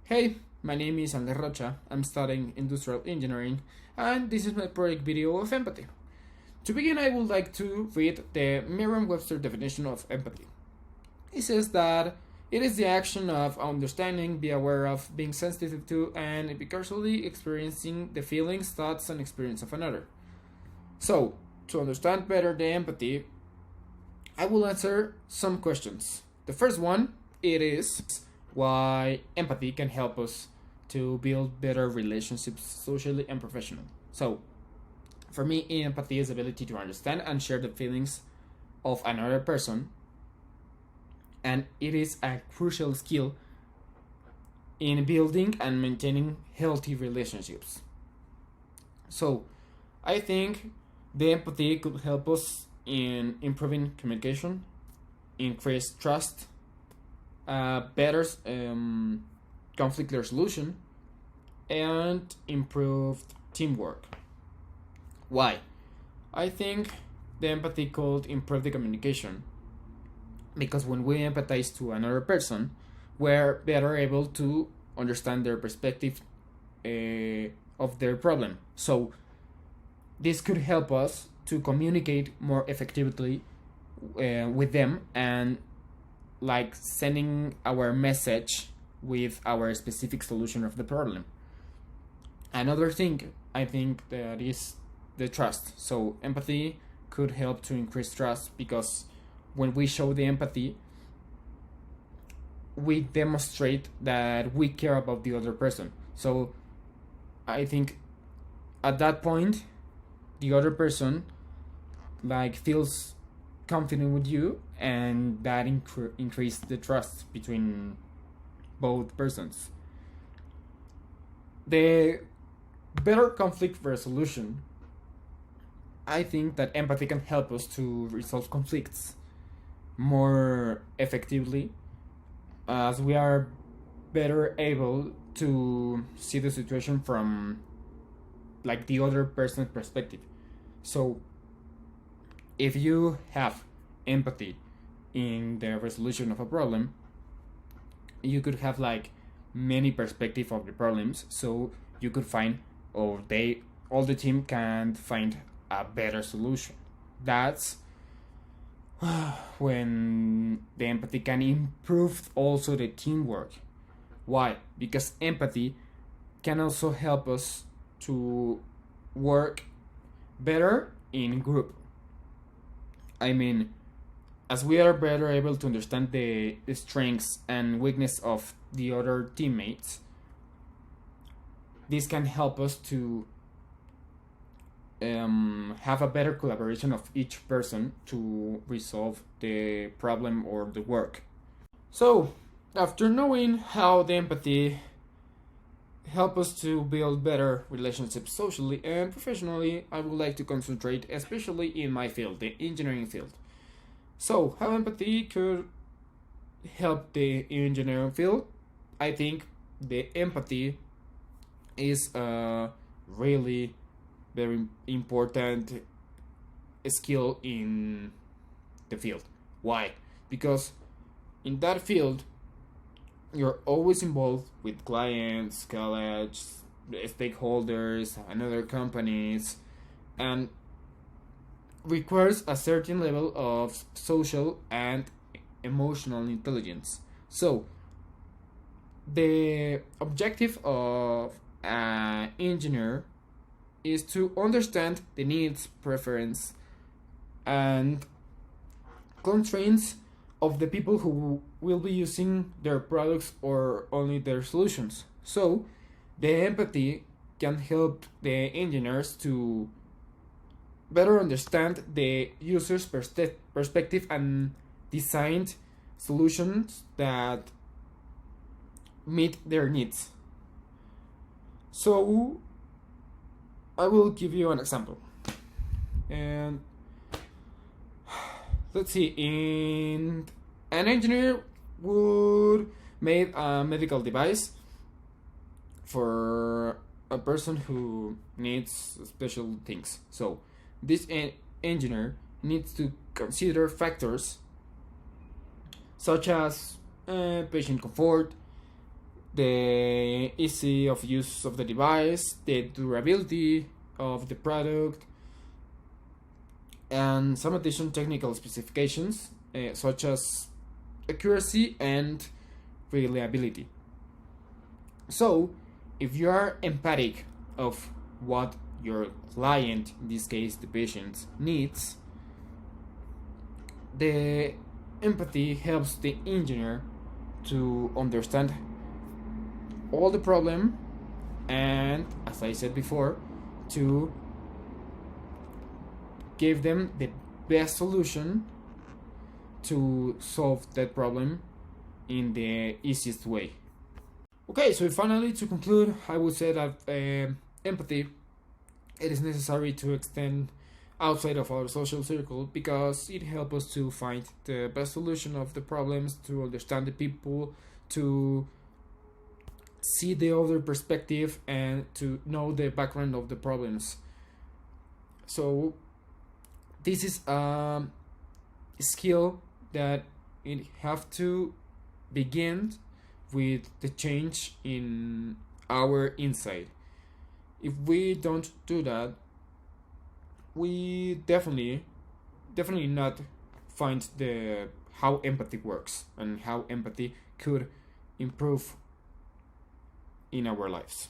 Hey, my name is Rocha. I'm studying industrial engineering, and this is my project video of empathy. To begin, I would like to read the Merriam-Webster definition of empathy. It says that it is the action of understanding, be aware of, being sensitive to, and impartially experiencing the feelings, thoughts, and experience of another. So, to understand better the empathy, I will answer some questions. The first one, it is why empathy can help us to build better relationships socially and professionally. So, for me, empathy is the ability to understand and share the feelings of another person, and it is a crucial skill in building and maintaining healthy relationships. So, I think the empathy could help us in improving communication, increase trust, better conflict resolution, and improved teamwork. Why? I think the empathy could improve the communication because when we empathize to another person, we're better able to understand their perspective of their problem. So this could help us to communicate more effectively with them and like sending our message with our specific solution of the problem. Another thing I think that is the trust. So empathy could help to increase trust because when we show the empathy, we demonstrate that we care about the other person. So I think at that point the other person like feels confident with you, and that increase the trust between both persons. The better conflict resolution, I think that empathy can help us to resolve conflicts more effectively as we are better able to see the situation from like the other person's perspective. So if you have empathy in the resolution of a problem, you could have like many perspective of the problems, so you could find, or they all the team can find a better solution. That's when the empathy can improve also the teamwork. Why? Because empathy can also help us to work better in group. I mean, as we are better able to understand the strengths and weakness of the other teammates, this can help us to have a better collaboration of each person to resolve the problem or the work. So, after knowing how the empathy help us to build better relationships socially and professionally, I would like to concentrate especially in my field, the engineering field. So, how empathy could help the engineering field? I think the empathy is a really very important skill in the field. Why? Because in that field, you're always involved with clients, colleagues, stakeholders, and other companies, and requires a certain level of social and emotional intelligence. So, the objective of an engineer is to understand the needs, preference, and constraints of the people who will be using their products or only their solutions. So, the empathy can help the engineers to better understand the user's perspective and design solutions that meet their needs. So, I will give you an example. And let's see, in an engineer would make a medical device for a person who needs special things. So this engineer needs to consider factors such as patient comfort, the easy of use of the device, the durability of the product, and some additional technical specifications such as accuracy and reliability. So, if you are empathic of what your client, in this case the patient, needs, the empathy helps the engineer to understand all the problem and, as I said before, to give them the best solution to solve that problem in the easiest way. Okay, so finally, to conclude, I would say that empathy, it is necessary to extend outside of our social circle because it helps us to find the best solution of the problems, to understand the people, to see the other perspective, and to know the background of the problems. So this is a skill that it have to begin with the change in our inside. If we don't do that, we definitely not find the how empathy works and how empathy could improve in our lives.